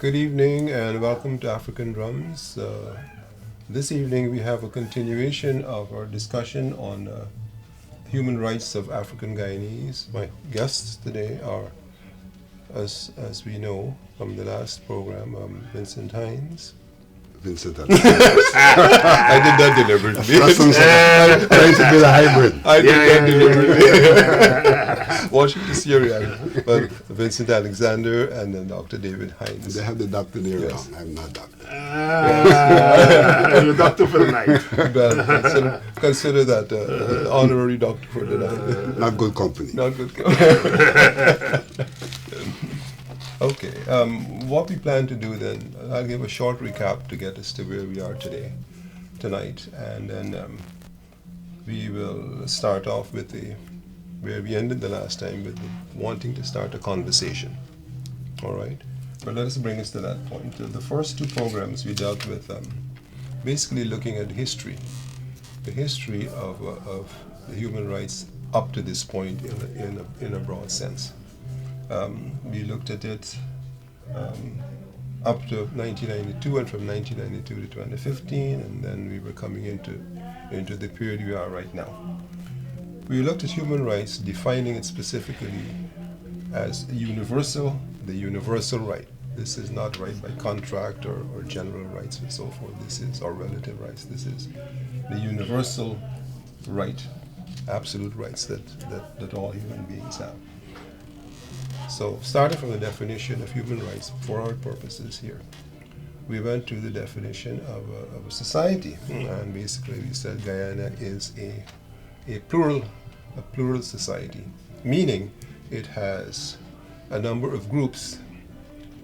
Good evening and welcome to African Drums. This evening we have a continuation of our discussion on human rights of African Guyanese. My guests today are, as we know from the last program, Vincent Hines. Vincent I did that deliberately. Trying to be a hybrid. I did that deliberately. Watching the series, but Vincent Alexander and then Dr. David Hines. They have the doctor there. Yes. Now. I'm not doctor. You're doctor for the night. Well, consider that honorary doctor for the night. Not good company. Not good. Okay, what we plan to do then, I'll give a short recap to get us to where we are tonight, and then we will start off with where we ended the last time, with wanting to start a conversation. All right, but let us bring us to that point. The first two programs we dealt with basically looking at history, the history of the human rights up to this point in a broad sense. We looked at it up to 1992, and from 1992 to 2015, and then we were coming into the period we are right now. We looked at human rights, defining it specifically as the universal right. This is not right by contract or general rights and so forth. This is our relative rights. This is the universal right, absolute rights that all human beings have. So, starting from the definition of human rights for our purposes here, we went to the definition of a society, and basically we said Guyana is a plural society, meaning it has a number of groups,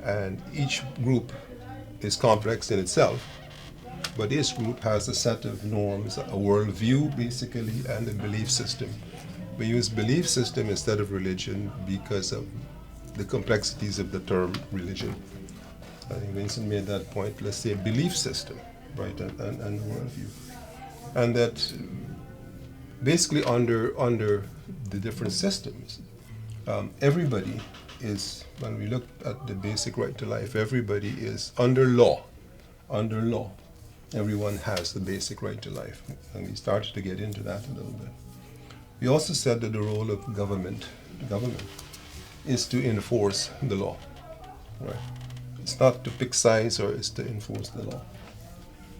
and each group is complex in itself, but each group has a set of norms, a worldview basically, and a belief system. We use belief system instead of religion because of the complexities of the term religion. I think Vincent made that point. Let's say belief system, right, and worldview. And that basically under the different systems, everybody is, when we look at the basic right to life, everybody is under law. Under law, everyone has the basic right to life. And we started to get into that a little bit. We also said that the role of the government is to enforce the law, right? It's not to pick sides, or it's to enforce the law.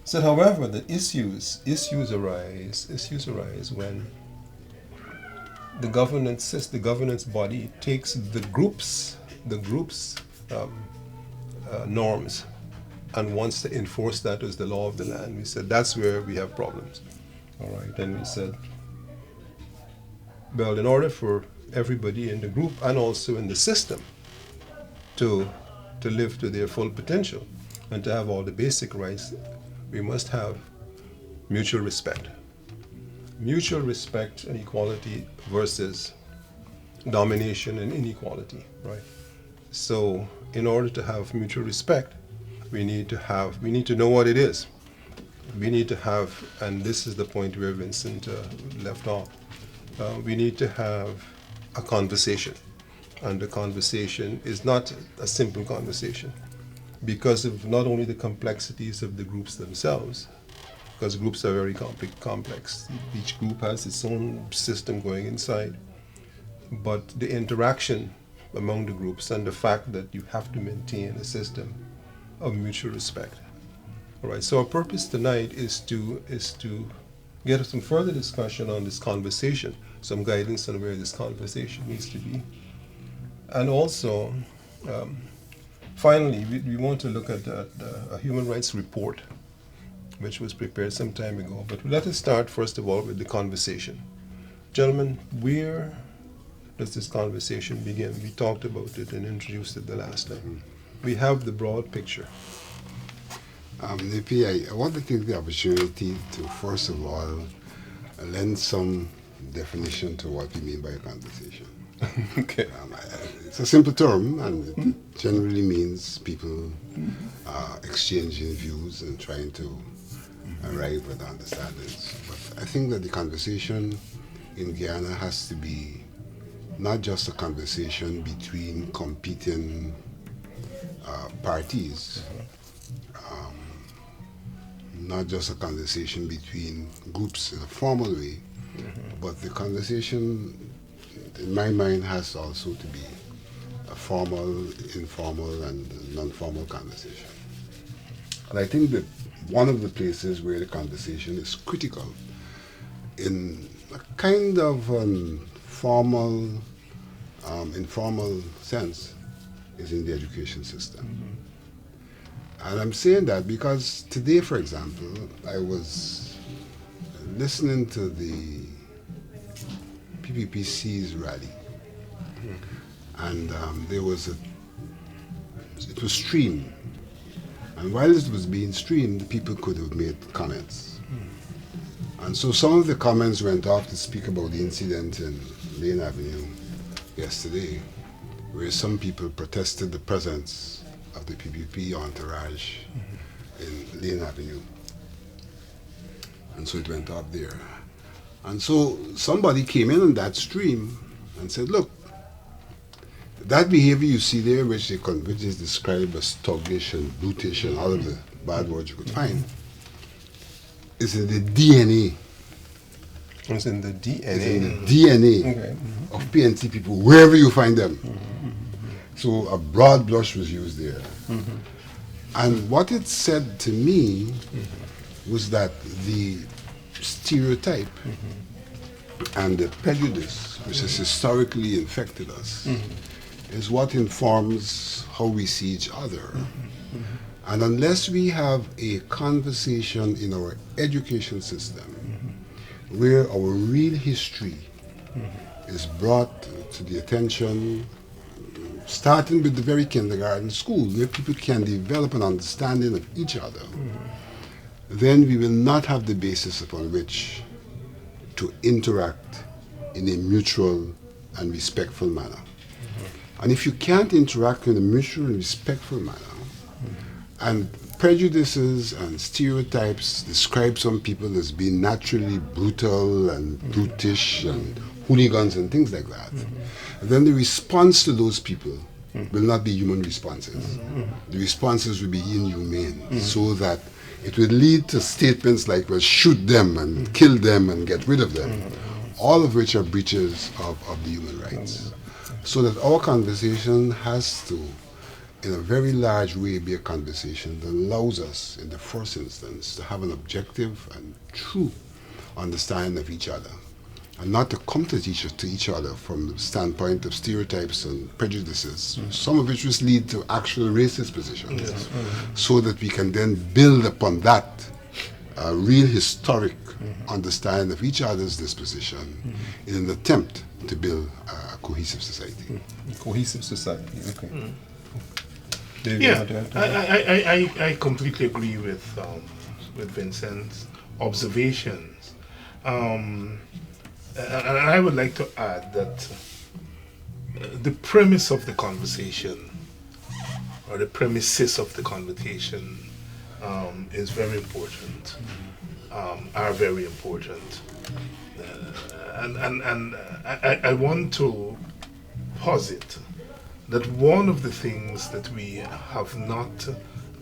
So, however, the issues arise when the governance body takes the group's norms and wants to enforce that as the law of the land. We said that's where we have problems. All right, and we said, well, in order for everybody in the group and also in the system to live to their full potential and to have all the basic rights, we must have mutual respect. Mutual respect and equality versus domination and inequality, right? So in order to have mutual respect, we need to know what it is. We need to have, and this is the point where Vincent left off, we need to have a conversation, and the conversation is not a simple conversation because of not only the complexities of the groups themselves, because groups are very complex. Each group has its own system going inside, but the interaction among the groups and the fact that you have to maintain a system of mutual respect. All right, so our purpose tonight is to get some further discussion on this conversation, some guidance on where this conversation needs to be. And also, finally, we want to look at a human rights report, which was prepared some time ago. But let us start, first of all, with the conversation. Gentlemen, where does this conversation begin? We talked about it and introduced it the last time. We have the broad picture. I want to take the opportunity to, first of all, lend some definition to what we mean by a conversation. Okay. It's a simple term, and it generally means people exchanging views and trying to arrive at understandings. But I think that the conversation in Guyana has to be not just a conversation between competing parties, not just a conversation between groups in a formal way, but the conversation, in my mind, has also to be a formal, informal, and non-formal conversation. And I think that one of the places where the conversation is critical in a kind of formal, informal sense is in the education system. And I'm saying that because today, for example, I was listening to the PPPC's rally, and it was streamed. And while it was being streamed, people could have made comments. And so some of the comments went off to speak about the incident in Lane Avenue yesterday, where some people protested the presence of the PPP entourage in Lane Avenue. And so it went up there. And so somebody came in on that stream and said, look, that behavior you see there, which is described as thuggish and brutish and all of the bad words you could find, is in the DNA. It's in the DNA. It's in the DNA of PNC people, wherever you find them. So a broad brush was used there. And what it said to me was that the stereotype and the prejudice, which has historically infected us, is what informs how we see each other. And unless we have a conversation in our education system where our real history is brought to the attention, starting with the very kindergarten school, where people can develop an understanding of each other, then we will not have the basis upon which to interact in a mutual and respectful manner. And if you can't interact in a mutual and respectful manner, and prejudices and stereotypes describe some people as being naturally brutal and brutish and hooligans and things like that, then the response to those people will not be human responses. The responses will be inhumane, so that it will lead to statements like, well, shoot them and kill them and get rid of them, all of which are breaches of the human rights. So that our conversation has to, in a very large way, be a conversation that allows us, in the first instance, to have an objective and true understanding of each other, and not to come to each other from the standpoint of stereotypes and prejudices, some of which will lead to actual racist positions, so that we can then build upon that real historic understanding of each other's disposition in an attempt to build a cohesive society. Cohesive society, okay. David, Yeah, I completely agree with Vincent's observations. And I would like to add that the premise of the conversation, or the premises of the conversation, is very important, are very important. And I want to posit that one of the things that we have not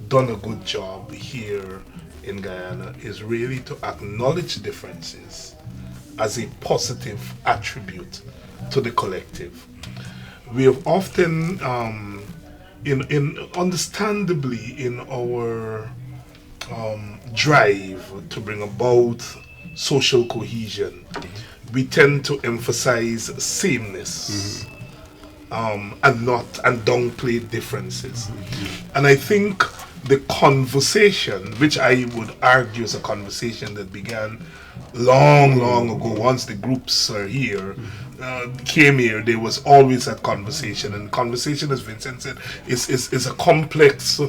done a good job here in Guyana is really to acknowledge differences as a positive attribute to the collective. We have often, understandably, in our drive to bring about social cohesion, we tend to emphasize sameness and downplay differences. And I think the conversation, which I would argue is a conversation that began long ago, once the groups are here, came here, there was always that conversation. And conversation, as Vincent said, is a complex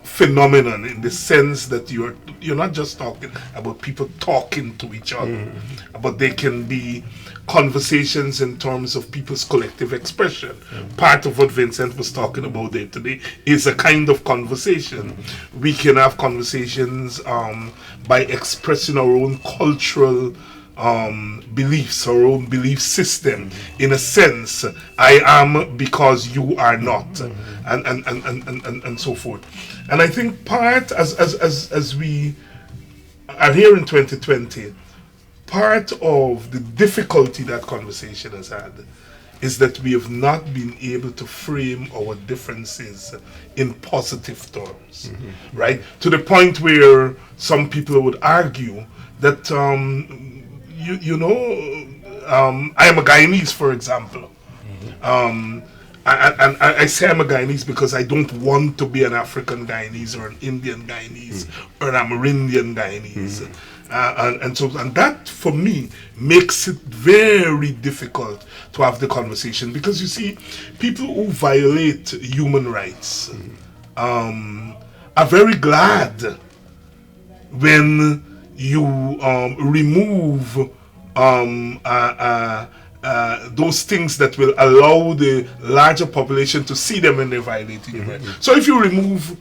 phenomenon, in the sense that you're not just talking about people talking to each other, but they can be conversations in terms of people's collective expression. Part of what Vincent was talking about there today is a kind of conversation. We can have conversations by expressing our own cultural beliefs, our own belief system. In a sense, I am because you are not, and so forth. And I think part as we are here in 2020, part of the difficulty that conversation has had is that we have not been able to frame our differences in positive terms, right? To the point where some people would argue that, I am a Guyanese, for example. I say I'm a Guyanese because I don't want to be an African Guyanese or an Indian Guyanese or an Amerindian Guyanese. And that for me makes it very difficult to have the conversation, because you see, people who violate human rights are very glad when you remove those things that will allow the larger population to see them when they're violating human rights. So if you remove,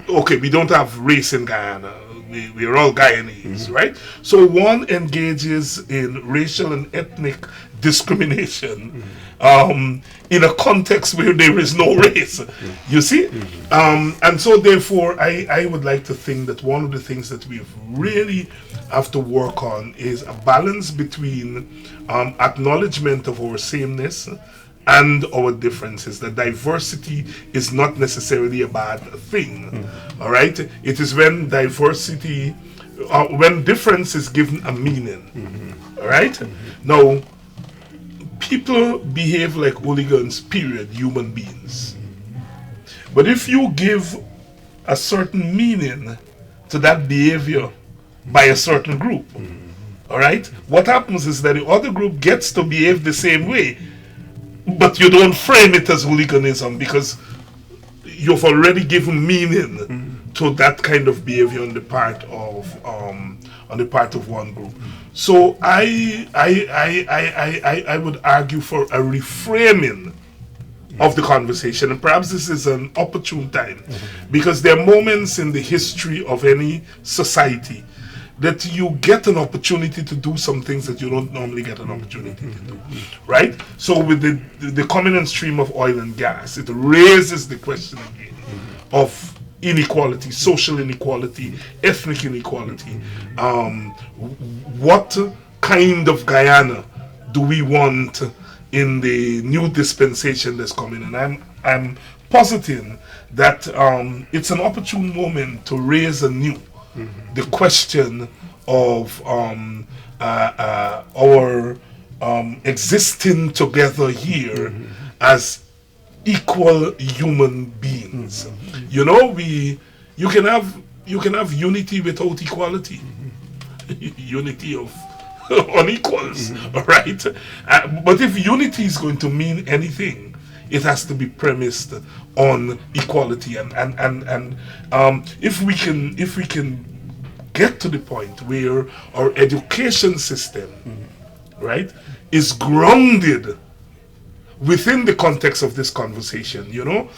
okay, we don't have race in Guyana. We're all Guyanese, right? So one engages in racial and ethnic discrimination in a context where there is no race, you see? And so therefore, I would like to think that one of the things that we really have to work on is a balance between acknowledgement of our sameness and our differences. The diversity is not necessarily a bad thing, all right? It is when diversity, when difference is given a meaning, all right? Now, people behave like hooligans, period, human beings. But if you give a certain meaning to that behavior by a certain group, all right? What happens is that the other group gets to behave the same way, but you don't frame it as hooliganism because you've already given meaning to that kind of behavior on the part of one group. So I would argue for a reframing of the conversation, and perhaps this is an opportune time, because there are moments in the history of any society that you get an opportunity to do some things that you don't normally get an opportunity to do, right? So with the coming and stream of oil and gas, it raises the question again of inequality, social inequality, ethnic inequality. What kind of Guyana do we want in the new dispensation that's coming? And I'm positing that it's an opportune moment to raise anew the question of our existing together here as equal human beings. You know, you can have unity without equality. Unity of unequals, right? But if unity is going to mean anything, it has to be premised on equality, and if we can get to the point where our education system, right, is grounded within the context of this conversation. You know,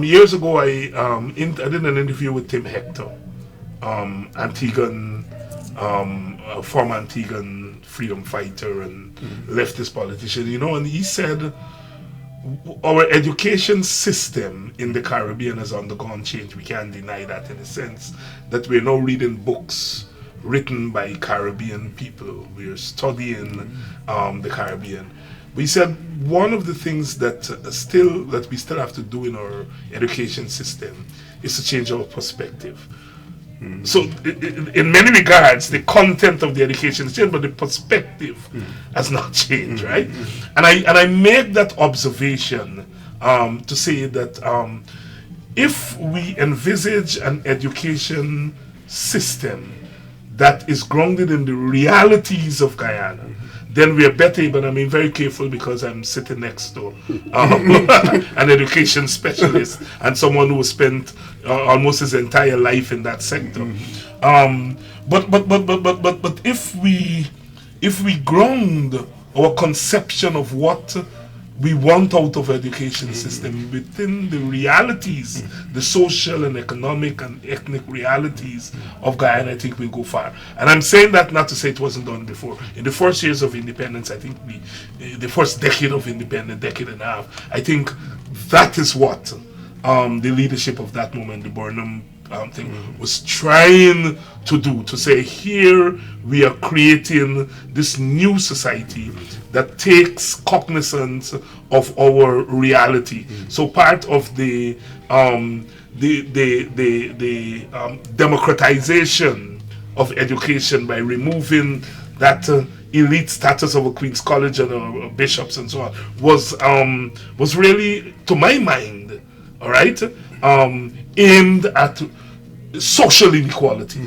years ago I did an interview with Tim Hector, Antiguan, former Antiguan freedom fighter and leftist politician. You know, and he said, our education system in the Caribbean has undergone change. We can't deny that, in a sense that we're now reading books written by Caribbean people. We're studying the Caribbean. We said one of the things that we still have to do in our education system is to change our perspective. So in many regards, the content of the education has changed, but the perspective has not changed, right? And I make that observation to say that if we envisage an education system that is grounded in the realities of Guyana, then we are better able, and I'm being very careful because I'm sitting next to an education specialist and someone who spent almost his entire life in that sector. But if we ground our conception of what we want out of education system within the realities, the social and economic and ethnic realities of Guyana, I think we'll go far. And I'm saying that not to say it wasn't done before. In the first years of independence, I think the first decade of independence, decade and a half, I think that is what the leadership of that moment, the Burnham thing, was trying to do, to say, here we are creating this new society that takes cognizance of our reality. So part of the democratization of education by removing that elite status of a Queen's College and a bishops and so on was really, to my mind, all right, aimed at social inequality,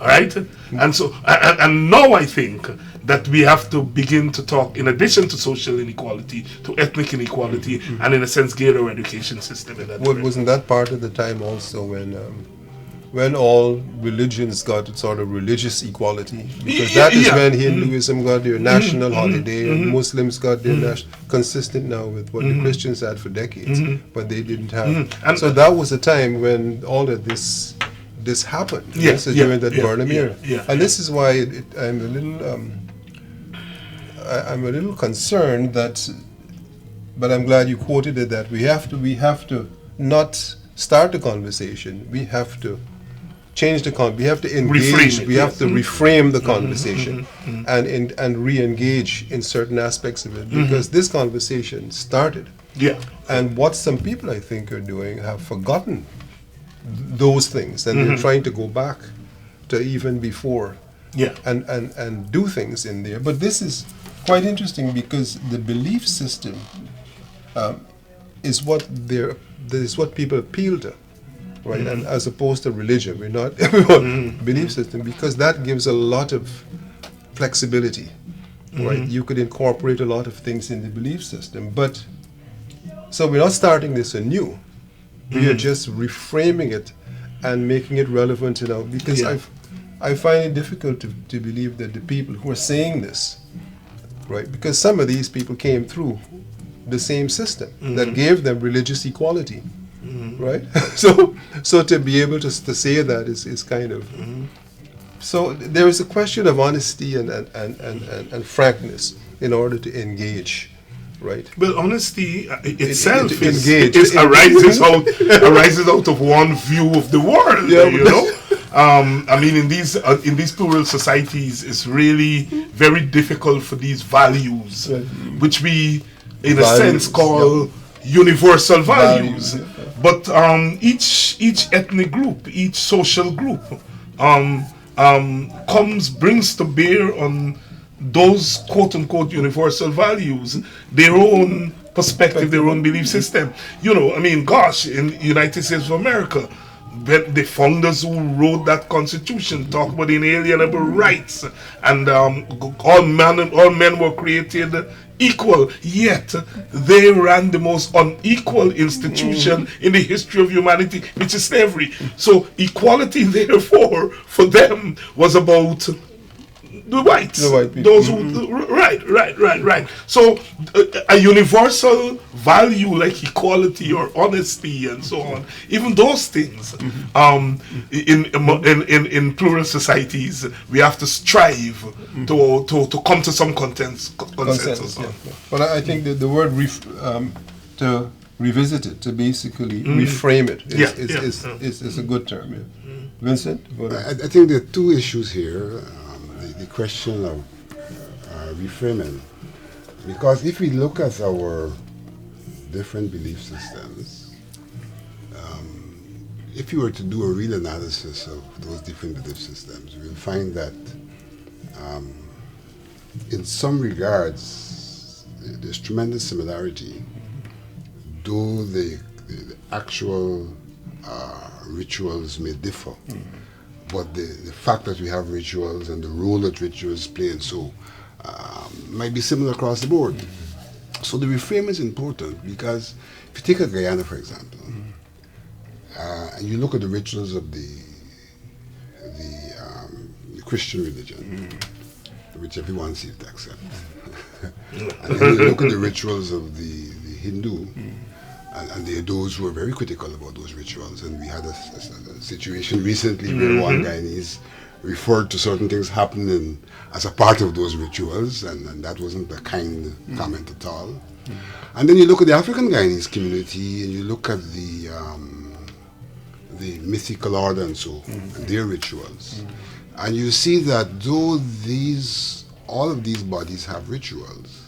all right, and so and now I think that we have to begin to talk, in addition to social inequality, to ethnic inequality, and in a sense, gear our education system in that direction. Wasn't that part of the time also when all religions got sort of religious equality? Because that is when Hinduism got their national holiday, and Muslims got their consistent now with what the Christians had for decades, but they didn't have. And so that was a time when all of this happened. Yes, during that Burnham era. And this is why I'm a little concerned that, but I'm glad you quoted it, that we have to not start the conversation. We have to change the we have to engage. We have to reframe the conversation and re-engage in certain aspects of it, because this conversation started. And what some people, I think, are doing, have forgotten those things, and they're trying to go back to even before and do things in there. But this is quite interesting, because the belief system is what people appeal to, right? And as opposed to religion, we're not everyone belief system, because that gives a lot of flexibility, right? You could incorporate a lot of things in the belief system, but so we're not starting this anew. We are just reframing it and making it relevant now, because I find it difficult to believe that the people who are saying this, right, because some of these people came through the same system that gave them religious equality, right? So to be able to say that is kind of so there is a question of honesty and frankness in order to engage, right? Well, honesty itself arises out of one view of the world, you know. I mean, in these plural societies, it's really very difficult for these values, which we, in a sense, call universal values. But each ethnic group, each social group, brings to bear on those quote-unquote universal values their own perspective, their own belief system. You know, I mean, gosh, in the United States of America, the founders who wrote that Constitution talk about inalienable rights, and all men were created equal, yet they ran the most unequal institution in the history of humanity, which is slavery. So equality, therefore, for them was about the whites, those who, right. So a universal value like equality or honesty and so on, even those things, in plural societies, we have to strive to come to some consensus. But I think that the word to revisit it, to basically reframe it, is a good term. Vincent? I think there are two issues here. The question of reframing, because if we look at our different belief systems, if you were to do a real analysis of those different belief systems, you will find that in some regards there's tremendous similarity, though the actual rituals may differ. But the fact that we have rituals and the role that rituals play and so might be similar across the board. So the reframe is important, because if you take a Guyana, for example, and you look at the rituals of the Christian religion, which everyone seems to accept, And then you look at the rituals of the Hindu, and there are those who are very critical about those rituals. And we had a situation recently where one Guyanese referred to certain things happening as a part of those rituals, and that wasn't a kind comment at all. And then you look at the African Guyanese community, and you look at the mythical order and so, and their rituals. And you see that though all of these bodies have rituals,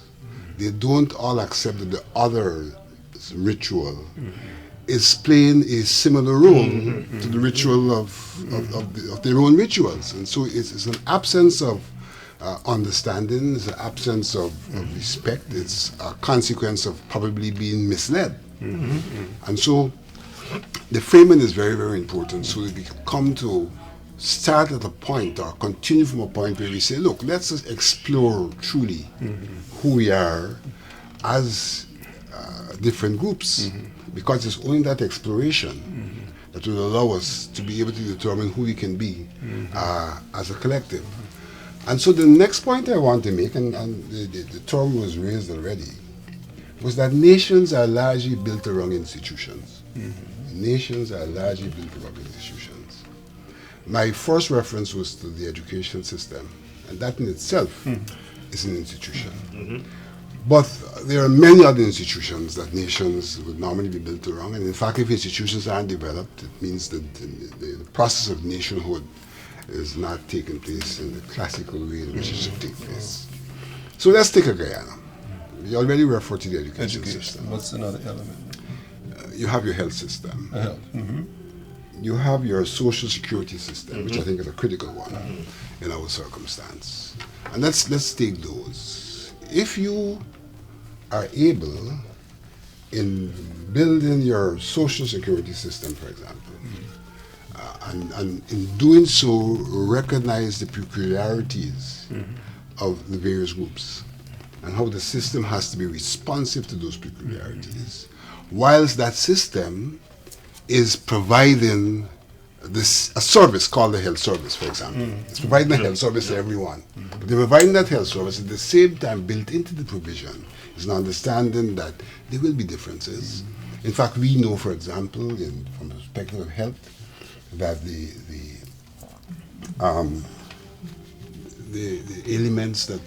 they don't all accept that the other ritual is playing a similar role to the ritual of their own rituals. And so it's an absence of understanding, it's an absence of respect, it's a consequence of probably being misled. And so the framing is very, very important, so that we can come to start at a point or continue from a point where we say, look, let's just explore truly who we are as different groups, because it's only that exploration that will allow us to be able to determine who we can be as a collective. And so the next point I want to make, and the term was raised already, was that nations are largely built around institutions. Nations are largely built around institutions. My first reference was to the education system, and that in itself is an institution. But there are many other institutions that nations would normally be built around, and in fact, if institutions aren't developed, it means that the process of nationhood is not taking place in the classical way in which it should take place. So let's take a Guyana. We already referred to the education system. What's another element? You have your health system. You have your social security system, which I think is a critical one in our circumstance. And let's take those. If you are able, in building your social security system, for example, and in doing so, recognize the peculiarities of the various groups and how the system has to be responsive to those peculiarities, whilst that system is providing a service called the health service, for example. It's providing a health service to everyone. But they're providing that health service at the same time. Built into the provision is an understanding that there will be differences. In fact, we know, for example, from the perspective of health, that the ailments that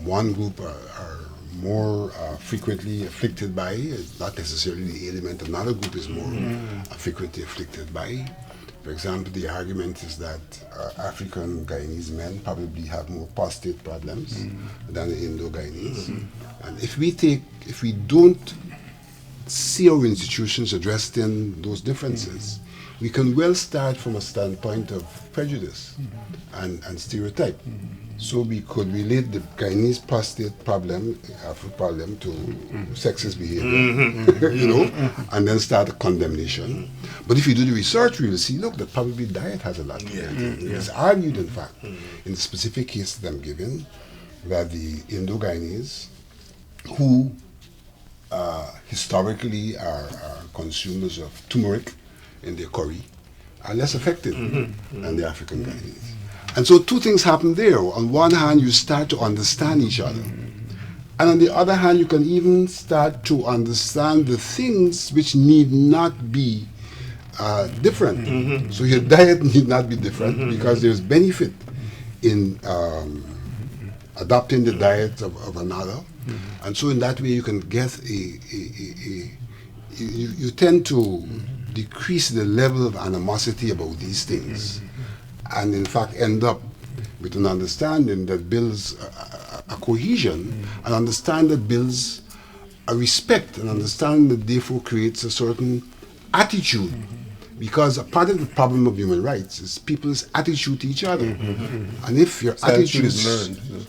one group are more frequently afflicted by is not necessarily the ailment another group is more frequently afflicted by. For example, the argument is that African Guyanese men probably have more prostate problems than the Indo-Guyanese. And if we don't see our institutions addressing those differences, we can well start from a standpoint of prejudice and stereotype. So we could relate the Guyanese prostate problem, Afro problem, to sexist behavior, and then start a condemnation. But if you do the research, we will see, look, that probably diet has a lot to do with it. It's argued, in fact, in the specific case that I'm giving, that the Indo-Guyanese, who historically are consumers of turmeric in their curry, are less affected than the African Guyanese. And so two things happen there. On one hand, you start to understand each other. And on the other hand, you can even start to understand the things which need not be different. So your diet need not be different because there's benefit in adopting the diet of another. And so in that way, you can get you tend to decrease the level of animosity about these things, and in fact end up with an understanding that builds a cohesion, an understanding that builds a respect, an understanding that therefore creates a certain attitude. Because a part of the problem of human rights is people's attitude to each other. And if your attitudes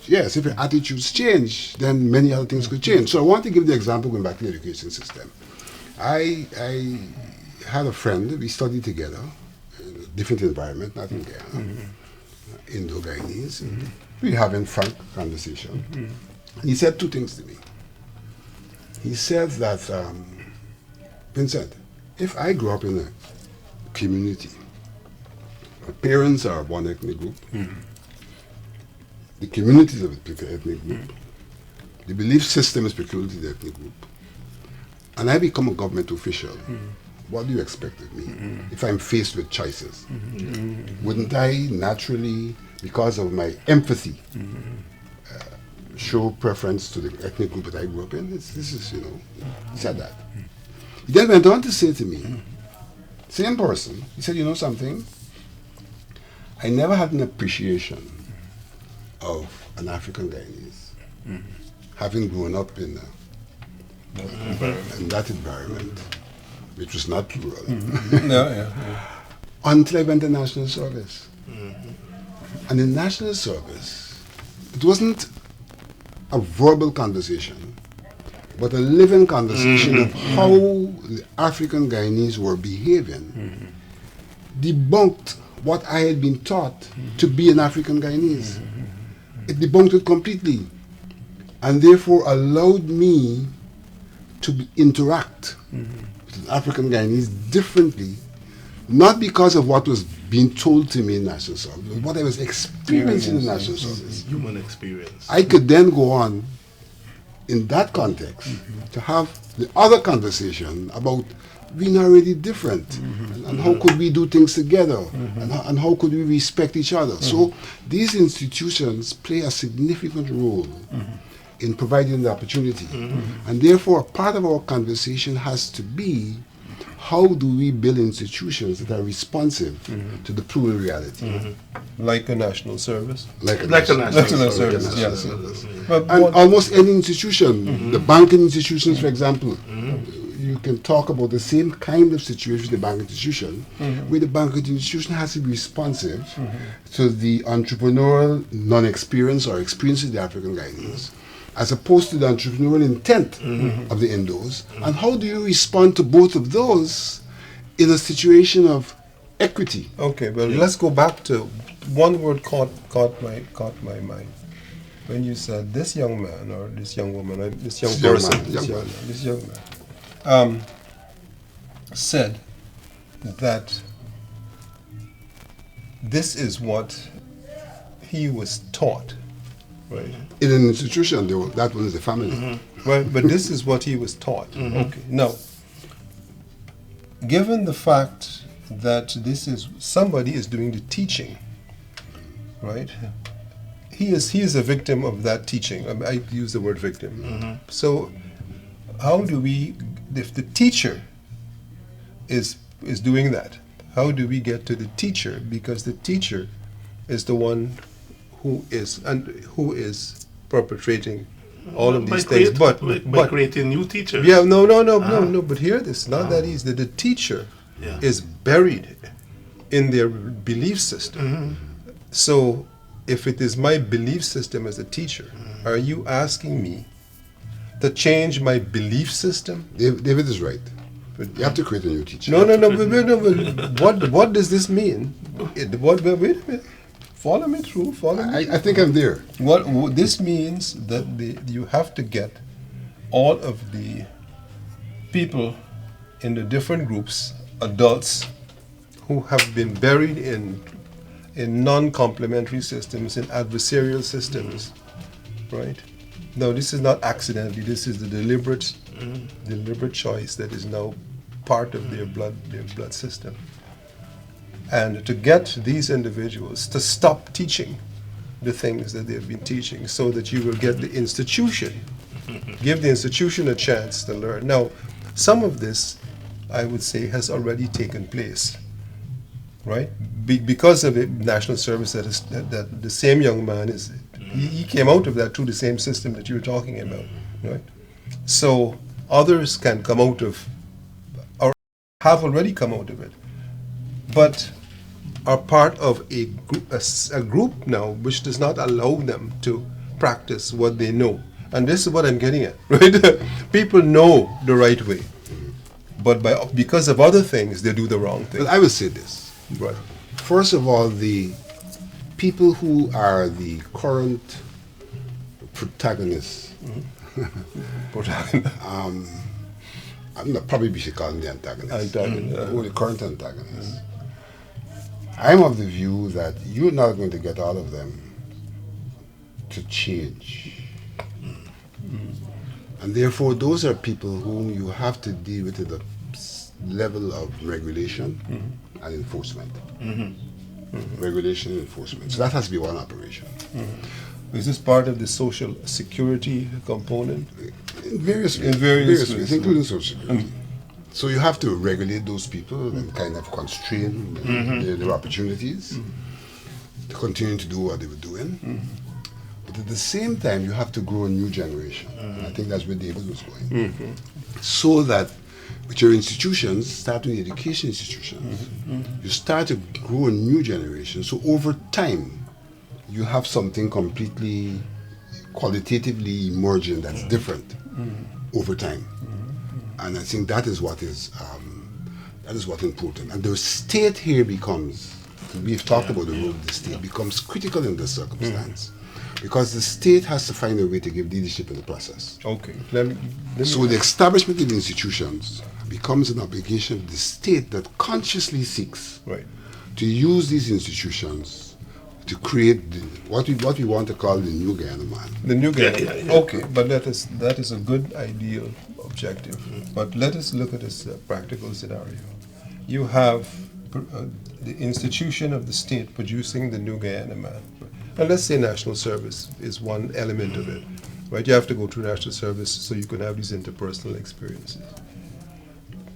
if your attitudes change, then many other things could change. So I want to give the example going back to the education system. I had a friend, we studied together in a different environment, not in Guyana, Indo-Guyanese. We were having frank conversation. He said two things to me. He said that, Vincent, if I grew up in a community, my parents are one ethnic group, the community is of a particular ethnic group, the belief system is peculiar to the ethnic group, and I become a government official, what do you expect of me if I'm faced with choices? Wouldn't I naturally, because of my empathy, show preference to the ethnic group that I grew up in? This is, he said that. He then went on to say to me, same person, he said, you know something? I never had an appreciation of an African Guyanese, having grown up in that environment, which was not plural, until I went to national service. And in national service, it wasn't a verbal conversation, but a living conversation of how the African Guyanese were behaving, debunked what I had been taught to be an African Guyanese. It debunked it completely, and therefore allowed me to interact with an African Guyanese differently, not because of what was being told to me in national service, but what I was experiencing in national service. Human experience. I could then go on in that context to have the other conversation about being already different, and how could we do things together, and how could we respect each other. So these institutions play a significant role in providing the opportunity, and therefore part of our conversation has to be, how do we build institutions that are responsive to the plural reality? Like a national service. Like a national national service, service. yes. And almost any institution, the banking institutions, for example, you can talk about the same kind of situation with the banking institution, where the banking institution has to be responsive to the entrepreneurial non-experience or experience of the African Guyanese, as opposed to the entrepreneurial intent of the Indos. And how do you respond to both of those in a situation of equity? Okay, well, let's go back to one word caught my mind. When you said this young man or this young woman or this young man said that this is what he was taught, right? In an institution, that one is the family. Well, but this is what he was taught. Okay. Now, given the fact that somebody is doing the teaching, right? He is a victim of that teaching. I use the word victim. So, how do we, if the teacher is doing that, how do we get to the teacher? Because the teacher is the one who is perpetrating all of these things. But creating new teachers. Yeah, no. But hear this. Not that easy. The teacher is buried in their belief system. So, if it is my belief system as a teacher, are you asking me to change my belief system? David is right. You have to create a new teacher. No. What does this mean? Wait a minute. Follow me through. I think I'm there. What this means that you have to get all of the people in the different groups, adults who have been buried in non-complementary systems, in adversarial systems, right? No, this is not accidentally. This is the deliberate choice that is now part of their blood system. And to get these individuals to stop teaching the things that they've been teaching, so that you will get the institution, give the institution a chance to learn. Now, some of this, I would say, has already taken place, right? Because of the national service that the same young man is, he came out of that through the same system that you were talking about, right? So others can come out of, or have already come out of it, but are part of a group now which does not allow them to practice what they know. And this is what I'm getting at, right? People know the right way, but because of other things, they do the wrong thing. But I would say this. Right. First of all, the people who are the current protagonists, probably we should call them the antagonists. Who are the current antagonists. I'm of the view that you're not going to get all of them to change. And therefore, those are people whom you have to deal with at the level of regulation and enforcement. Regulation and enforcement. So that has to be one operation. Is this part of the social security component? In various ways. In various ways, including social security. So you have to regulate those people and kind of constrain their opportunities to continue to do what they were doing. But at the same time, you have to grow a new generation. And I think that's where David was going. So that with your institutions, starting the education institutions, you start to grow a new generation. So over time, you have something completely qualitatively emerging that's different over time. And I think that is what is important. And the state here becomes, we've talked about the role of the state, becomes critical in this circumstance. Because the state has to find a way to give leadership in the process. Okay. So the establishment of the institutions becomes an obligation of the state that consciously seeks to use these institutions to create what we want to call the new Guyana man. The new Guyana. Okay, but that is a good ideal objective. But let us look at this practical scenario. You have the institution of the state producing the new Guyana man. And let's say national service is one element of it, right? You have to go through national service so you can have these interpersonal experiences.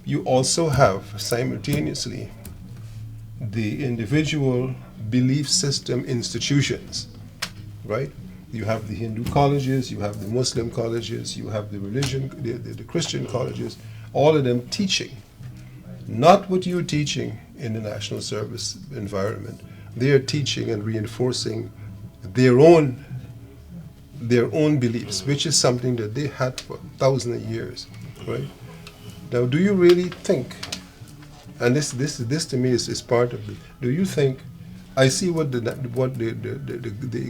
You also have simultaneously the individual belief system institutions, right? You have the Hindu colleges, you have the Muslim colleges, you have the religion, the Christian colleges, all of them teaching, not what you're teaching in the national service environment. They are teaching and reinforcing their own beliefs, which is something that they had for thousands of years, right? Now, do you really think, and this to me is part of it, do you think, I see what the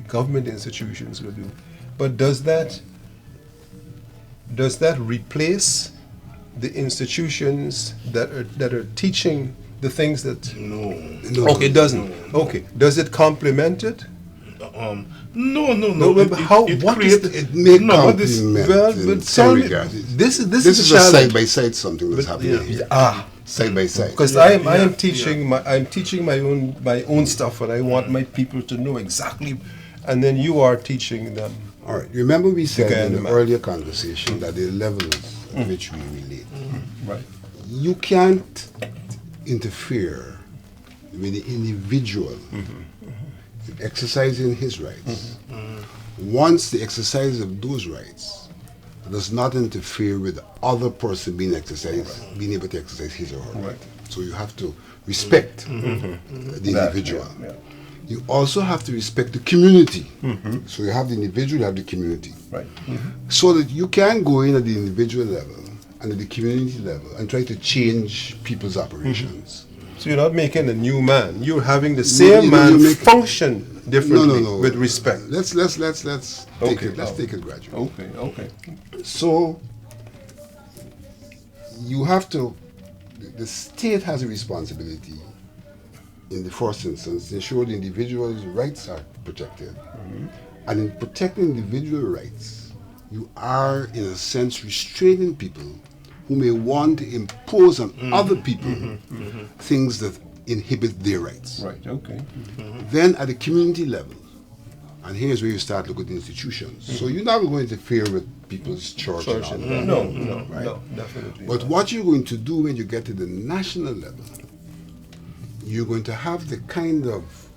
government institutions will do, but does that replace the institutions that are teaching the things that? No. Okay, it doesn't. No. Okay, does it complement it? No, but how? What is it may complement in some regard. This is a side by side something that's happening here. Side by side. Because I am teaching my own stuff, and I want my people to know exactly, and then you are teaching them. All right. Remember we said in the earlier conversation that the levels at which we relate. Right. You can't interfere with the individual exercising his rights. Once the exercise of those rights does not interfere with the other person being able to exercise his or her right. So you have to respect the individual. You also have to respect the community. So you have the individual, you have the community. Right. So that you can go in at the individual level and at the community level and try to change people's operations. So you're not making a new man. You're having the same man function differently with respect. Let's take it gradually. Okay. So you have to. The state has a responsibility in the first instance to ensure the individual's rights are protected, and in protecting individual rights, you are in a sense restraining people who may want to impose on other people things that inhibit their rights. Right, okay. Then at the community level, and here's where you start looking at the institutions. So you're not going to interfere with people's church and all that. No, definitely. But what you're going to do when you get to the national level, you're going to have the kind of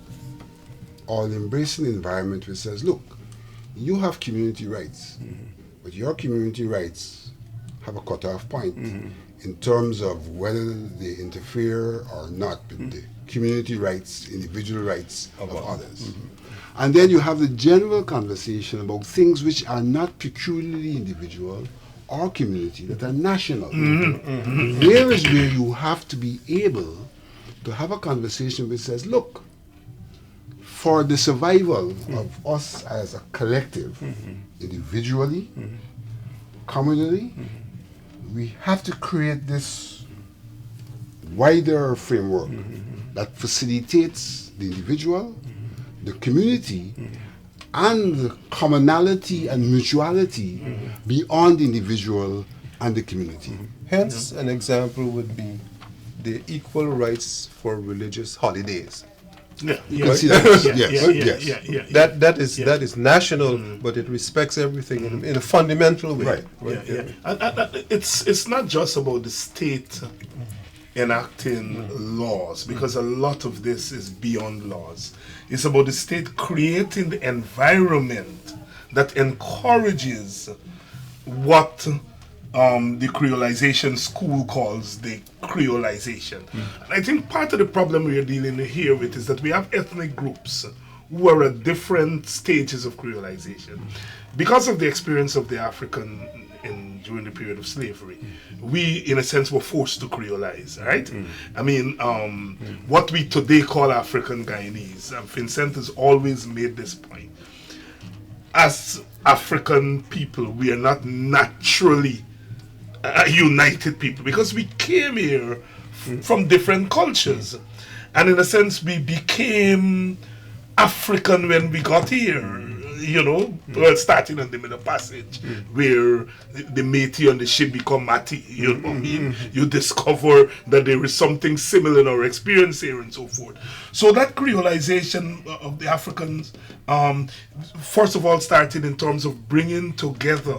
all-embracing environment which says, look, you have community rights, but your community rights have a cutoff point in terms of whether they interfere or not with the community rights, individual rights of others. And then you have the general conversation about things which are not peculiarly individual or community, that are national. There is where you have to be able to have a conversation which says, look, for the survival of us as a collective, individually, communally, we have to create this wider framework that facilitates the individual, the community, and commonality and mutuality beyond the individual and the community. Hence, an example would be the equal rights for religious holidays. Yeah, You can see that. Yes, yes. That is national, but it respects everything in a fundamental way. Right. And it's not just about the state enacting laws, because a lot of this is beyond laws. It's about the state creating the environment that encourages what the creolization school calls the creolization. And I think part of the problem we are dealing here with is that we have ethnic groups who are at different stages of creolization. Because of the experience of the African during the period of slavery, we, in a sense, were forced to creolize, right? I mean, what we today call African Guyanese, Vincent has always made this point. As African people, we are not naturally united people, because we came here from different cultures. And in a sense, we became African when we got here. You know, starting on the Middle Passage, where the Métis on the ship become Mati, you know what I mean? You discover that there is something similar in our experience here and so forth. So that creolization of the Africans, first of all, started in terms of bringing together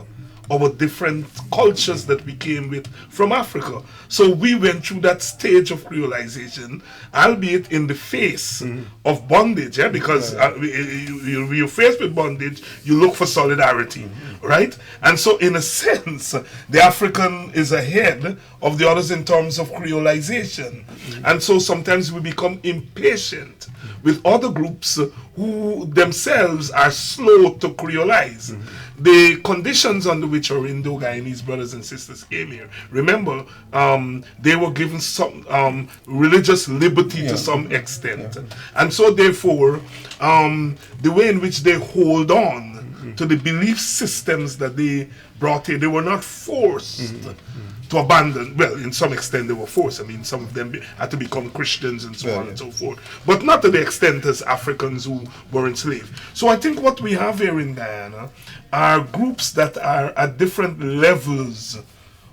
our different cultures that we came with from Africa. So we went through that stage of creolization, albeit in the face of bondage, because you're faced with bondage, you look for solidarity, right? And so in a sense, the African is ahead of the others in terms of creolization. And so sometimes we become impatient with other groups who themselves are slow to creolize. The conditions under which our Indo-Guyanese brothers and sisters came here, remember, they were given some religious liberty to some extent. And so therefore, the way in which they hold on to the belief systems that they brought here, they were not forced to abandon. Well, in some extent they were forced. I mean, some of them had to become Christians and so on and so forth. But not to the extent as Africans who were enslaved. So I think what we have here in Guyana are groups that are at different levels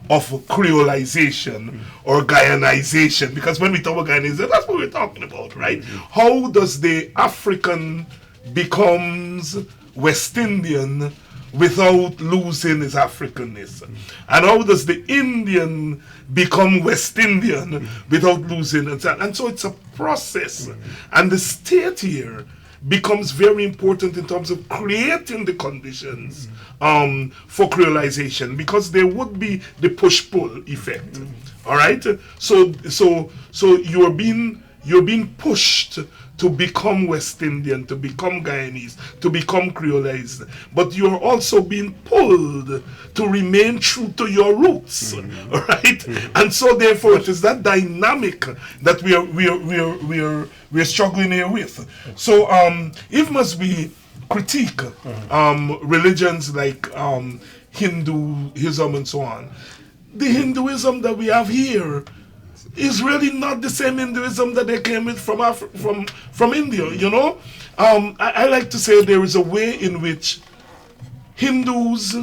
of creolization or Guyanization. Because when we talk about Guyanization, that's what we're talking about, right? How does the African becomes West Indian without losing his Africanness? And how does the Indian become West Indian without losing it? And so it's a process. And the state here becomes very important in terms of creating the conditions for creolization, because there would be the push-pull effect. All right? So you're being pushed to become West Indian, to become Guyanese, to become creolized. But you're also being pulled to remain true to your roots, right? And so therefore it is that dynamic that we are struggling here with. So even as we critique religions like Hinduism and so on, the Hinduism that we have here is really not the same Hinduism that they came with from India, you know? I like to say there is a way in which Hindus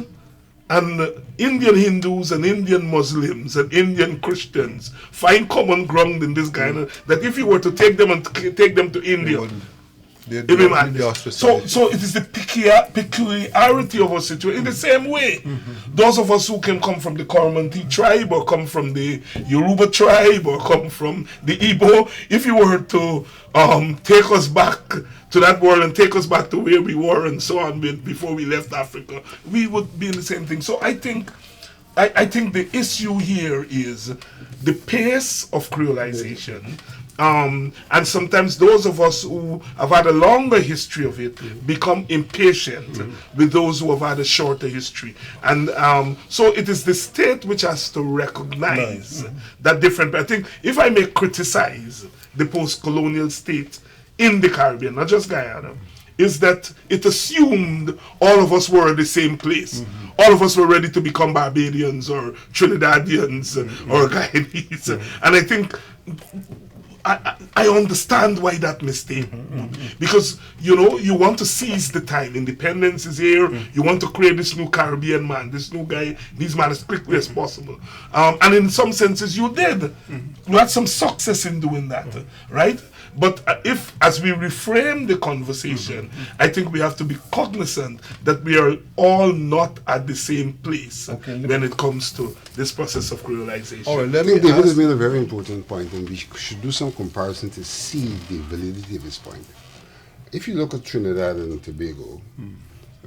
and Indian Muslims and Indian Christians find common ground in this Guyana, that if you were to take them to India, so it is the peculiarity of our situation. In the same way, those of us who can come from the Coromantee tribe, or come from the Yoruba tribe, or come from the Igbo, if you were to take us back to that world and take us back to where we were and so on before we left Africa, we would be in the same thing. So I think the issue here is the pace of creolization. And sometimes those of us who have had a longer history of it become impatient with those who have had a shorter history. And so it is the state which has to recognize that different. I think if I may criticize the post-colonial state in the Caribbean, not just Guyana, is that it assumed all of us were at the same place. All of us were ready to become Barbadians or Trinidadians or Guyanese. And I think I understand why that mistake. Because, you know, you want to seize the time. Independence is here. You want to create this new Caribbean man, this new guy, this man as quickly as possible. And in some senses, you did. You had some success in doing that, right? But if, as we reframe the conversation, I think we have to be cognizant that we are all not at the same place when it comes to this process of creolization. All right, I think David has made a very important point, and we should do some comparison to see the validity of his point. If you look at Trinidad and Tobago,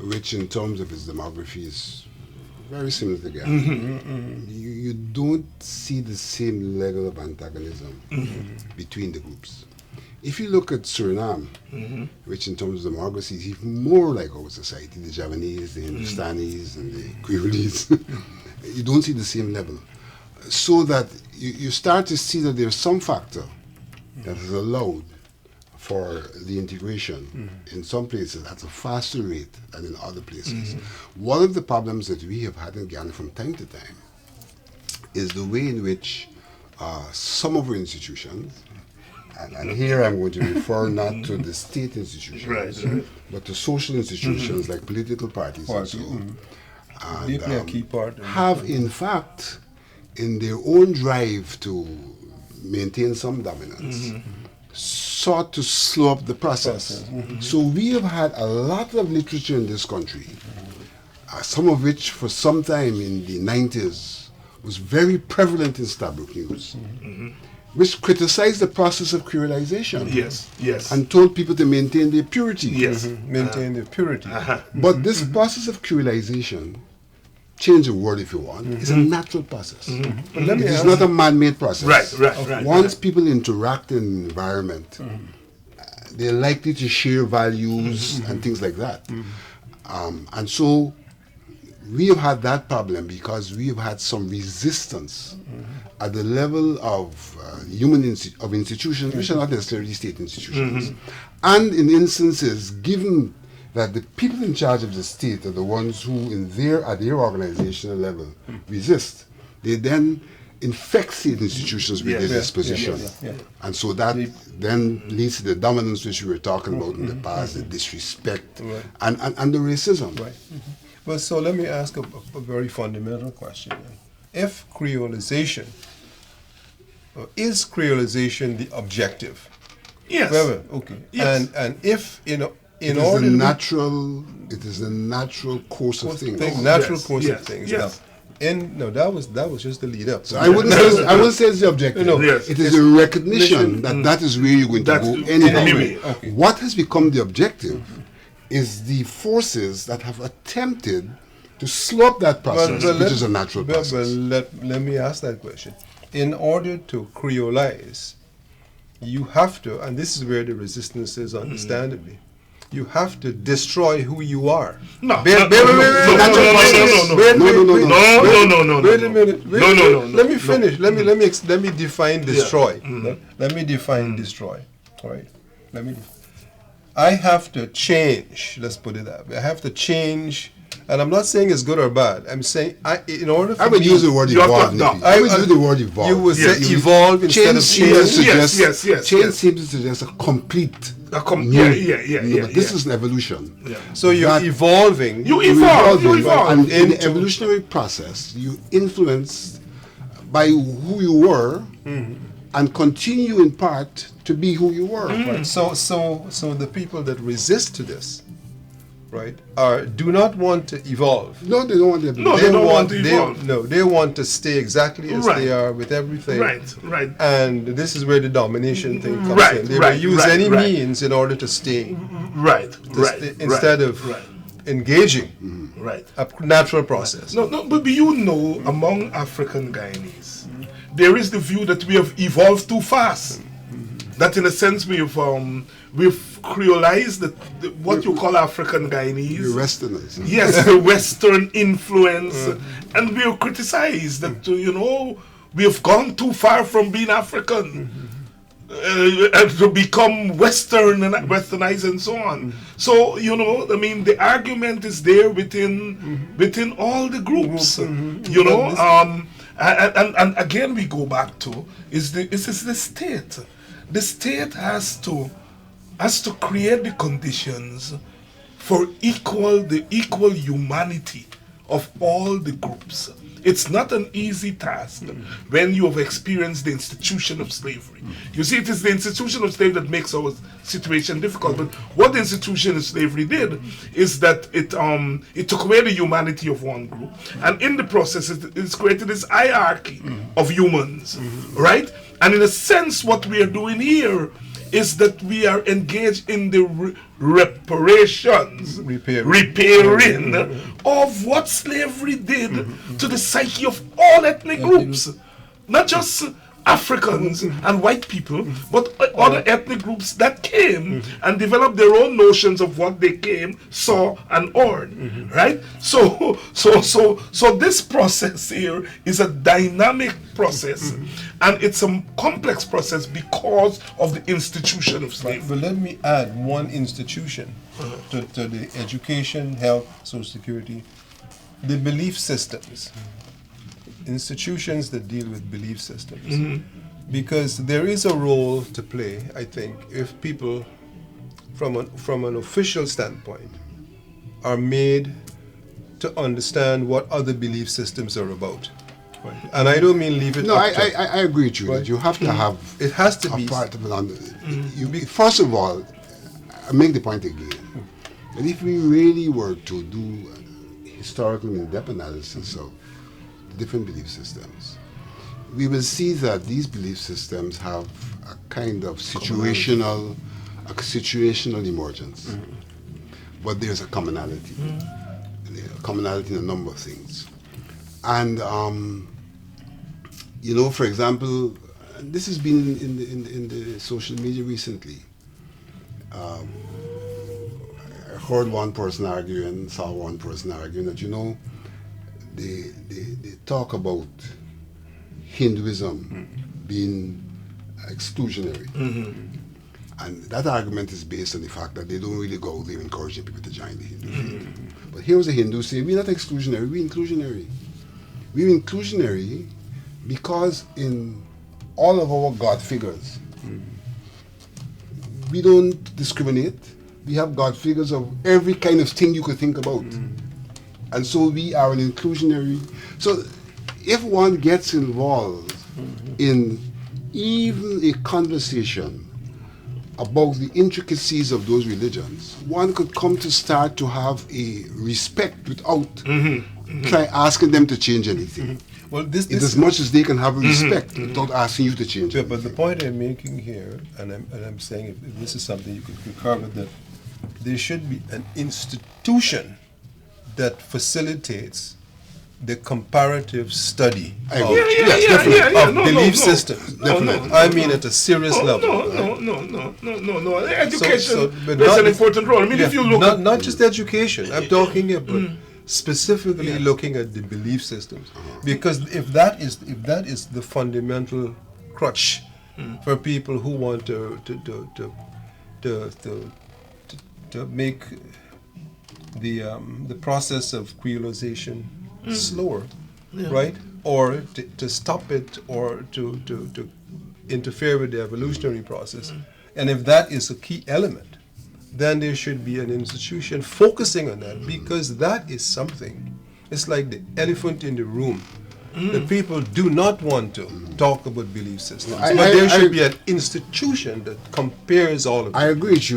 which in terms of its demography is very similar to Guyana, you don't see the same level of antagonism between the groups. If you look at Suriname, which in terms of demography is even more like our society, the Javanese, the Hindustanis, and the Creoles, you don't see the same level. So that you start to see that there's some factor that is allowed for the integration in some places at a faster rate than in other places. One of the problems that we have had in Guyana from time to time is the way in which some of our institutions, and here I'm going to refer not to the state institutions, but to social institutions like political parties and so on. And, they play a key part. Have in fact, in their own drive to maintain some dominance, sought to slow up the process. So we have had a lot of literature in this country, some of which for some time in the 90s was very prevalent in Stabrook News, which criticized the process of creolization. And told people to maintain their purity. Maintain their purity. But this process of creolization, change the word if you want, is a natural process. But let me It is not a man-made process. Right. Once people interact in an environment, they're likely to share values and things like that. And so we have had that problem because we have had some resistance at the level of of institutions, which are not necessarily state institutions. And in instances, given that the people in charge of the state are the ones who, at their organizational level, resist, they then infect state institutions with their disposition. And so that then leads to the dominance which we were talking about in the past, the disrespect, and the racism. Well, so let me ask a very fundamental question. If creolization, is creolization the objective? Yes. Okay. Yes. And if, in It order is a natural course of things. Natural course of things. Yes. Now, that was just the lead up. So I wouldn't say it's the objective. No, it is a recognition that is where you're going to go anyway. Okay. What has become the objective is the forces that have attempted to slow up that process, which is a natural process. But let me ask that question. In order to creolize, you have to, and this is where the resistance is understandably, you have to destroy who you are. No. Wait a minute. Let me finish. Let me define destroy. Let me define destroy. All right. I have to change. Let's put it that way. I have to change. And I'm not saying it's good or bad. I'm saying in order for I would use the word evolve. I would use the word evolve. You would say evolve instead of change. Yes. Change seems to suggest a complete. But this is an evolution. So you're evolving. You evolve. And in the evolutionary process, you influence by who you were and continue in part to be who you were. Right. So the people that resist to this, right, do not want to evolve. No, they don't want to evolve. They don't want to evolve. They want to stay exactly as they are with everything. Right. And this is where the domination thing comes in. They will use any means in order to stay. Instead of engaging a natural process. No, but among African Guyanese, there is the view that we have evolved too fast. That in a sense we've creolized what you call African Guyanese. The Westerners. Yes, the Western influence. And we are criticized that, we have gone too far from being African and to become Western and Westernized and so on. So, the argument is there within all the groups, And again we go back to, is this the state the state has to create the conditions for the equal humanity of all the groups. It's not an easy task when you have experienced the institution of slavery. You see, it is the institution of slavery that makes our situation difficult. But what the institution of slavery did is that it took away the humanity of one group, and in the process, it's created this hierarchy of humans, right? And in a sense, what we are doing here is that we are engaged in the repairing of what slavery did to the psyche of all ethnic groups, not just Africans and white people, but other ethnic groups that came and developed their own notions of what they came, saw, and heard, right? So this process here is a dynamic process, and it's a complex process because of the institution of slavery. But let me add one institution to the education, health, social security, the belief systems. Institutions that deal with belief systems, because there is a role to play, I think, if people from an official standpoint are made to understand what other belief systems are about. Right. And I don't mean leave it up to, I agree with you, right? that you have to have it has to a be part of it. First of all, I make the point again, that if we really were to do historical in-depth analysis of different belief systems, we will see that these belief systems have a kind of situational emergence, but there's a commonality, in a number of things. And for example, this has been in the social media recently. I heard one person arguing, saw one person arguing that they talk about Hinduism being exclusionary. And that argument is based on the fact that they don't really go there encouraging people to join the Hindu faith. But here's a Hindu saying, we're not exclusionary, we're inclusionary. We're inclusionary because in all of our God figures, we don't discriminate. We have God figures of every kind of thing you could think about. And so we are an inclusionary. So if one gets involved in even a conversation about the intricacies of those religions, one could come to start to have a respect without try asking them to change anything. Well, this as much as they can have a respect without asking you to change anything. But the point I'm making here, and I'm saying if this is something you could concur with, that there should be an institution that facilitates the comparative study of belief systems. Definitely. I mean at a serious level. No. Education plays an important role. I mean, if you look not just education, I'm talking about specifically looking at the belief systems. Because if that is the fundamental crutch for people who want to make the process of creolization slower, right? Or to stop it, or to interfere with the evolutionary process. And if that is a key element, then there should be an institution focusing on that, because that is something. It's like the elephant in the room. The people do not want to talk about belief systems, but there should be an institution that compares all of them. I agree with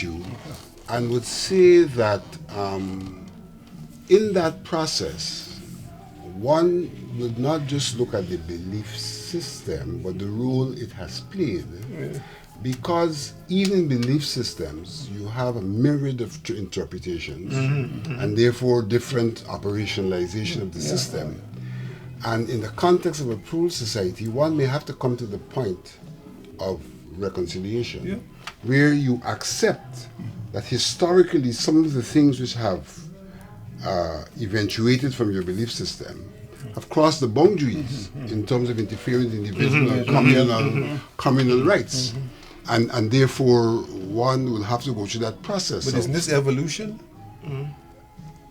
you, and would say that in that process, one would not just look at the belief system, but the role it has played. Because even in belief systems, you have a myriad of interpretations, and therefore different operationalization of the system. And in the context of a plural society, one may have to come to the point of reconciliation, where you accept that historically some of the things which have eventuated from your belief system have crossed the boundaries in terms of interfering in individual communal rights. And therefore, one will have to go through that process. But isn't this evolution?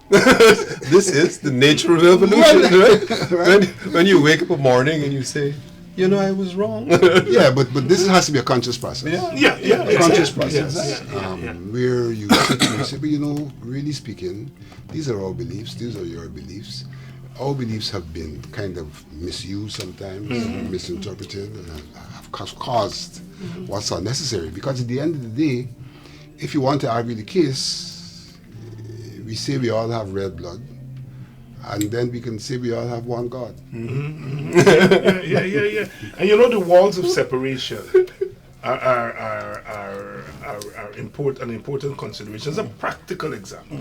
This is the nature of evolution, right? When you wake up a morning and you say, you know, I was wrong. Yeah, but this has to be a conscious process. Yeah. Conscious exactly. process. Yeah. Where you sit and you say, but you know, really speaking, these are our beliefs, these are your beliefs. Our beliefs have been kind of misused sometimes, misinterpreted, and have caused what's unnecessary. Because at the end of the day, if you want to argue the case, we say we all have red blood, and then we can say we all have one God. Yeah. And you know, the walls of separation are an important consideration. As a practical example,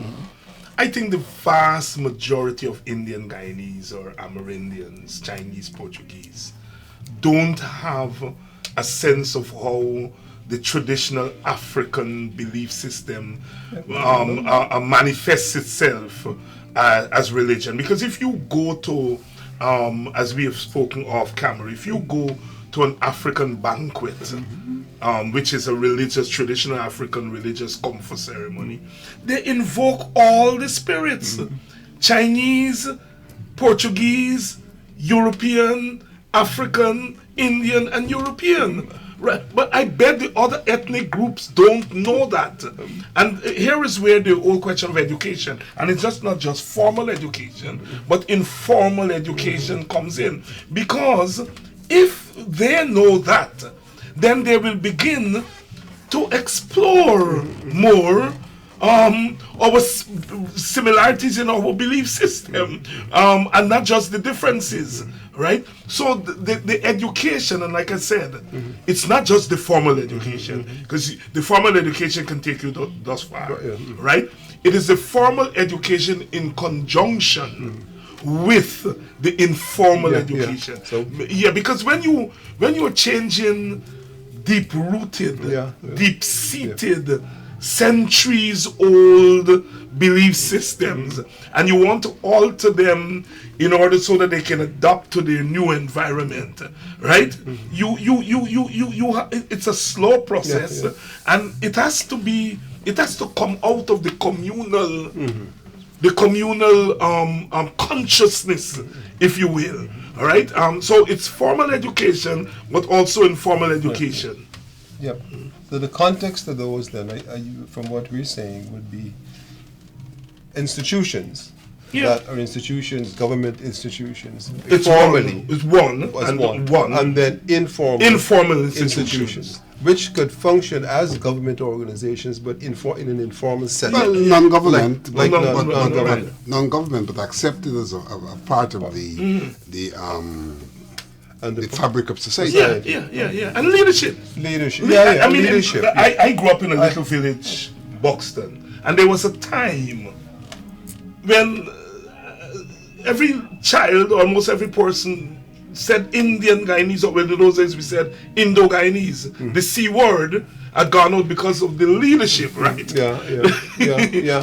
I think the vast majority of Indian Guyanese or Amerindians, Chinese, Portuguese, don't have a sense of how the traditional African belief system manifests itself as religion. Because if you go to, as we have spoken off camera, if you go to an African banquet, which is a traditional African religious comfort ceremony, they invoke all the spirits. Chinese, Portuguese, European, African, Indian, and European. Right. But I bet the other ethnic groups don't know that. And here is where the whole question of education, and it's just not just formal education, but informal education comes in. Because if they know that, then they will begin to explore more our similarities in our belief system, and not just the differences, right? So the education, and like I said, it's not just the formal education, because the formal education can take you thus far, right? It is the formal education in conjunction with the informal education. So, because when you are changing deep-rooted, deep-seated, centuries-old belief systems, and you want to alter them in order so that they can adapt to their new environment, right? It's a slow process, and it has to come out of the communal. The communal consciousness, if you will, all right? So it's formal education, but also informal education. Yep. So the context of those, then, from what we're saying, would be institutions. That are institutions, government institutions. It's formally. One. And then informal institutions. Which could function as government organizations, but in an informal setting. Well, non-government, non-government, but accepted as a part of the fabric of society. Yeah. And leadership. I mean, leadership. I grew up in a little village, Buxton, and there was a time when every child, almost every person, said Indian Guyanese, or in those days we said Indo-Guyanese. The C word had gone out because of the leadership, right? Yeah.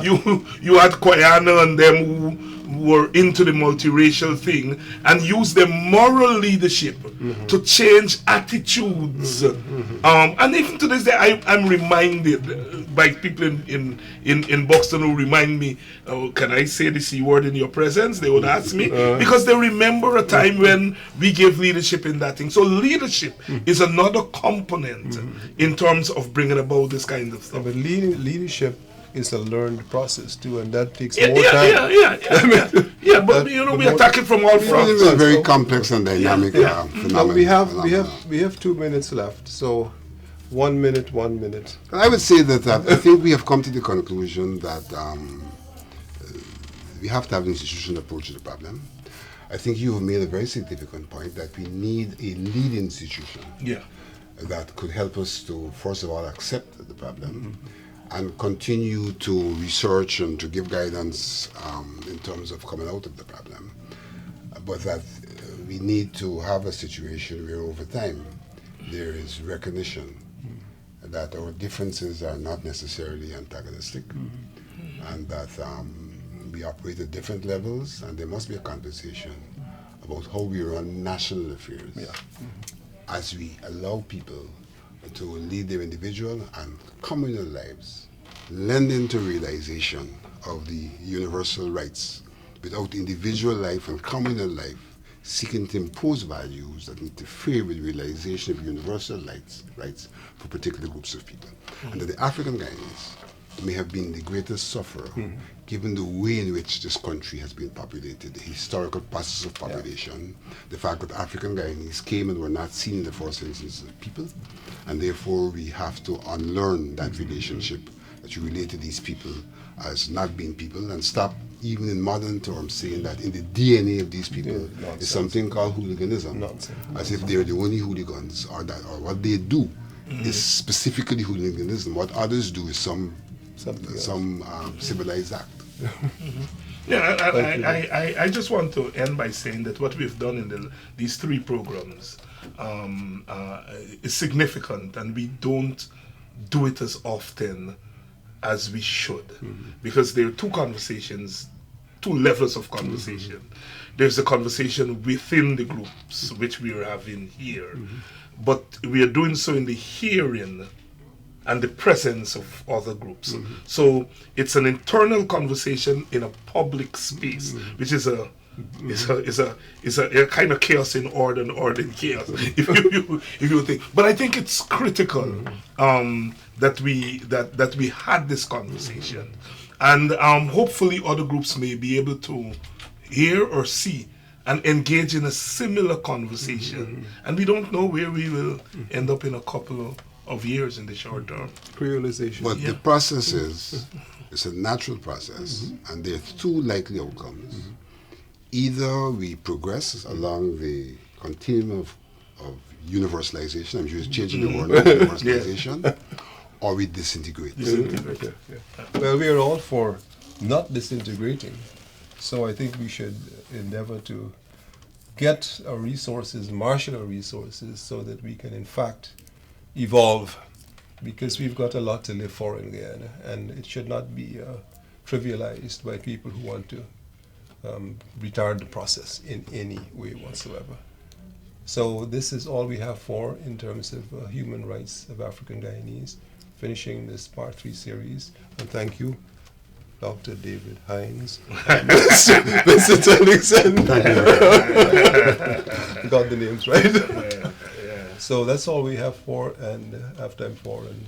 You had Guyana and them who were into the multiracial thing and used their moral leadership to change attitudes. And even to this day, I'm reminded by people in Boston who remind me, can I say the C word in your presence? They would ask me, because they remember a time when we gave leadership in that thing. So leadership is another component in terms of bringing about this kind of stuff. But leadership is a learned process too, and that takes more time. But we attack it from all fronts. It's a very complex and dynamic phenomenon. We have 2 minutes left, so 1 minute. I would say that I think we have come to the conclusion that we have to have an institutional approach to the problem. I think you have made a very significant point that we need a lead institution that could help us to, first of all, accept the problem and continue to research and to give guidance in terms of coming out of the problem. But that we need to have a situation where over time there is recognition that our differences are not necessarily antagonistic, and that we operate at different levels, and there must be a conversation about how we run national affairs as we allow people to lead their individual and communal lives, lending to realization of the universal rights. Without individual life and communal life, seeking to impose values that interfere with realization of universal rights for particular groups of people. And that the African Guyanese may have been the greatest sufferer given the way in which this country has been populated, the historical process of population, the fact that African Guyanese came and were not seen in the first instance as people, and therefore we have to unlearn that relationship that you relate to these people as not being people, and stop even in modern terms saying that in the DNA of these people is something called hooliganism, as if they're the only hooligans, or what they do is specifically hooliganism. What others do is some civilized act. Yeah, I just want to end by saying that what we've done in these 3 programs is significant, and we don't do it as often as we should, because there are 2 conversations, 2 levels of conversation. There's a conversation within the groups, which we are having here, but we are doing so in the hearing and the presence of other groups. So it's an internal conversation in a public space, which is a kind of chaos in order and order in chaos, if you think. But I think it's critical that we had this conversation, and hopefully other groups may be able to hear or see and engage in a similar conversation. And we don't know where we will end up in a couple of years in the short term. Realization. But the process is, it's a natural process, and there are 2 likely outcomes. Either we progress along the continuum of universalization, I'm just changing the word, universalization, or we disintegrate. Well, we are all for not disintegrating, so I think we should endeavor to get our resources, marshal our resources, so that we can in fact evolve, because we've got a lot to live for in Guyana, and it should not be trivialized by people who want to retard the process in any way whatsoever. So this is all we have for in terms of human rights of African Guyanese, finishing this part 3 series. And thank you, Dr. David Hines, Vincent Ellingson. Got the names right. So that's all we have for, and have time for. And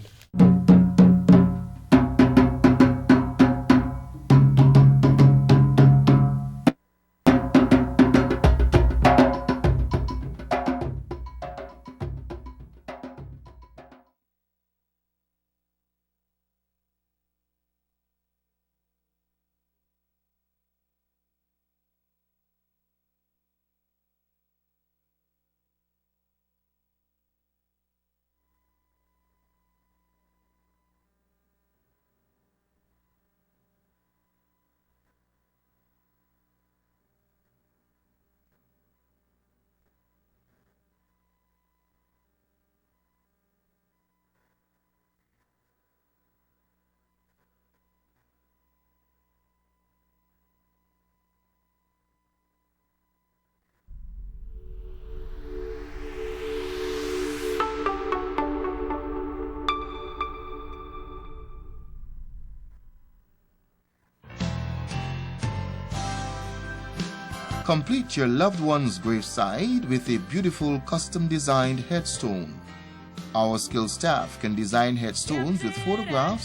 Complete your loved one's graveside with a beautiful custom-designed headstone. Our skilled staff can design headstones with photographs